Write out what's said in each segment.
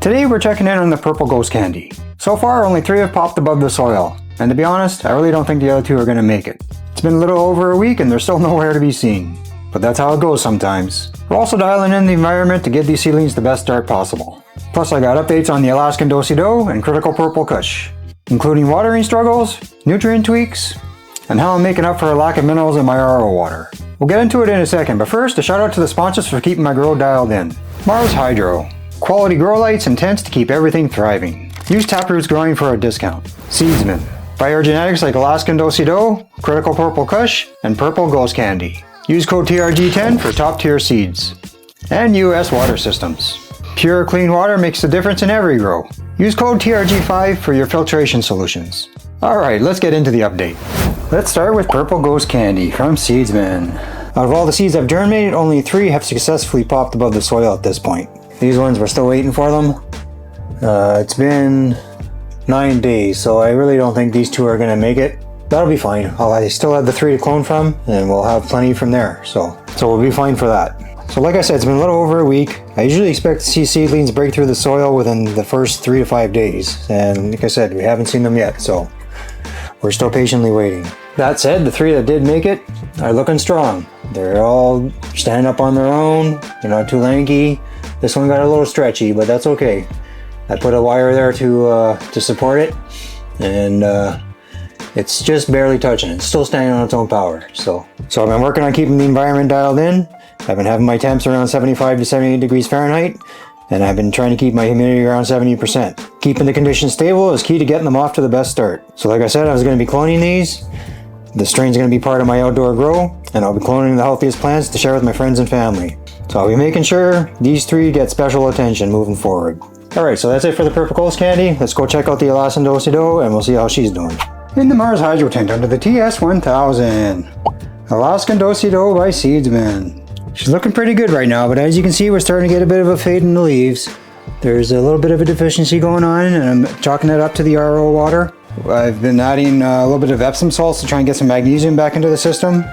Today we're checking in on the purple ghost candy. So far only 3 have popped above the soil, and to be honest, I really don't think the other 2 are going to make it. It's been a little over a week and they're still nowhere to be seen. But that's how it goes sometimes. We're also dialing in the environment to give these seedlings the best start possible. Plus I got updates on the Alaskan Do Si Do and Critical Purple Kush, including watering struggles, nutrient tweaks, and how I'm making up for a lack of minerals in my RO water. We'll get into it in a second, but first a shout out to the sponsors for keeping my grow dialed in. Mars Hydro. Quality grow lights and tents to keep everything thriving. Use Taproots Growing for a discount. Seedsman. Biogenetics like Alaskan Do Si Do, Critical Purple Kush, and Purple Ghost Candy. Use code TRG10 for top tier seeds. And US Water Systems. Pure clean water makes a difference in every grow. Use code TRG5 for your filtration solutions. Alright, let's get into the update. Let's start with Purple Ghost Candy from Seedsman. Out of all the seeds I've germinated, only 3 have successfully popped above the soil at this point. These ones, we're still waiting for them. It's been 9 days, so I really don't think these 2 are going to make it. That'll be fine. I still have the 3 to clone from, and we'll have plenty from there. So we'll be fine for that. So like I said, it's been a little over a week. I usually expect to see seedlings break through the soil within the first 3 to 5 days. And like I said, we haven't seen them yet, so we're still patiently waiting. That said, the 3 that did make it are looking strong. They're all standing up on their own. They're not too lanky. This one got a little stretchy, but that's okay. I put a wire there to support it, and it's just barely touching it. It's still standing on its own power. So I've been working on keeping the environment dialed in. I've been having my temps around 75 to 78 degrees Fahrenheit, and I've been trying to keep my humidity around 70%. Keeping the conditions stable is key to getting them off to the best start. So like I said, I was going to be cloning these. The strain's going to be part of my outdoor grow, and I'll be cloning the healthiest plants to share with my friends and family. So I'll be making sure these 3 get special attention moving forward. Alright, so that's it for the Purple Ghost Candy. Let's go check out the Alaskan Do Si Do, and we'll see how she's doing. In the Mars Hydro tent under the TS1000. Alaskan Do Si Do by Seedsman. She's looking pretty good right now, but as you can see, we're starting to get a bit of a fade in the leaves. There's a little bit of a deficiency going on, and I'm chalking it up to the RO water. I've been adding a little bit of Epsom salts to try and get some magnesium back into the system.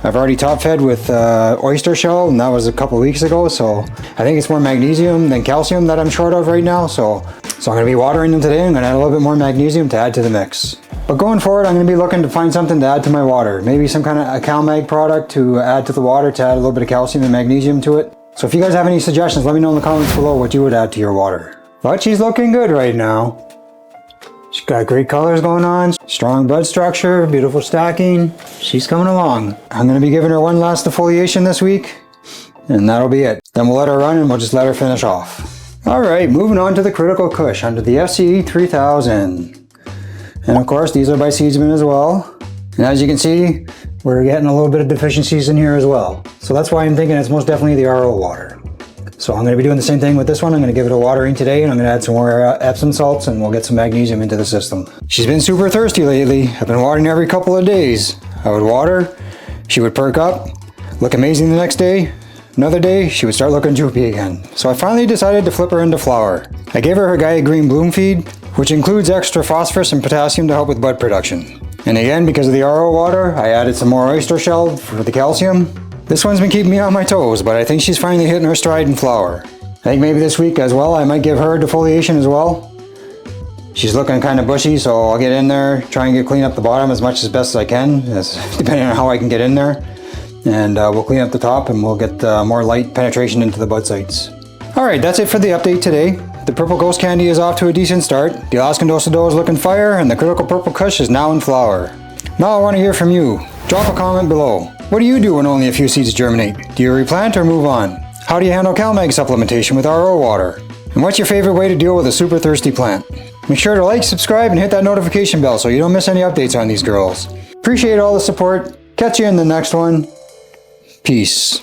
I've already top fed with oyster shell, and that was a couple weeks ago, so I think it's more magnesium than calcium that I'm short of right now, so I'm going to be watering them today. I'm going to add a little bit more magnesium to add to the mix. But going forward, I'm going to be looking to find something to add to my water. Maybe some kind of a CalMag product to add to the water to add a little bit of calcium and magnesium to it. So if you guys have any suggestions, let me know in the comments below what you would add to your water. But she's looking good right now. She's got great colors going on, strong bud structure, beautiful stacking. She's coming along. I'm going to be giving her one last defoliation this week, and that'll be it. Then we'll let her run and we'll just let her finish off. Alright, moving on to the Critical Kush under the FCE 3000. And of course, these are by Seedsman as well. And as you can see, we're getting a little bit of deficiencies in here as well. So that's why I'm thinking it's most definitely the RO water. So I'm going to be doing the same thing with this one. I'm going to give it a watering today, and I'm going to add some more Epsom salts, and we'll get some magnesium into the system. She's been super thirsty lately. I've been watering every couple of days. I would water, she would perk up, look amazing the next day. Another day, she would start looking droopy again. So I finally decided to flip her into flower. I gave her her Gaia Green Bloom feed, which includes extra phosphorus and potassium to help with bud production. And again, because of the RO water, I added some more oyster shell for the calcium. This one's been keeping me on my toes, but I think she's finally hitting her stride in flower. I think maybe this week as well, I might give her defoliation as well. She's looking kind of bushy, so I'll get in there, try and clean up the bottom as much as best as I can, depending on how I can get in there. And we'll clean up the top, and we'll get more light penetration into the bud sites. Alright, that's it for the update today. The Purple Ghost Candy is off to a decent start. The Alaskan Do Si Do is looking fire, and the Critical Purple Kush is now in flower. Now I want to hear from you. Drop a comment below. What do you do when only a few seeds germinate? Do you replant or move on? How do you handle CalMag supplementation with RO water? And what's your favorite way to deal with a super thirsty plant? Make sure to like, subscribe, and hit that notification bell so you don't miss any updates on these girls. Appreciate all the support. Catch you in the next one. Peace.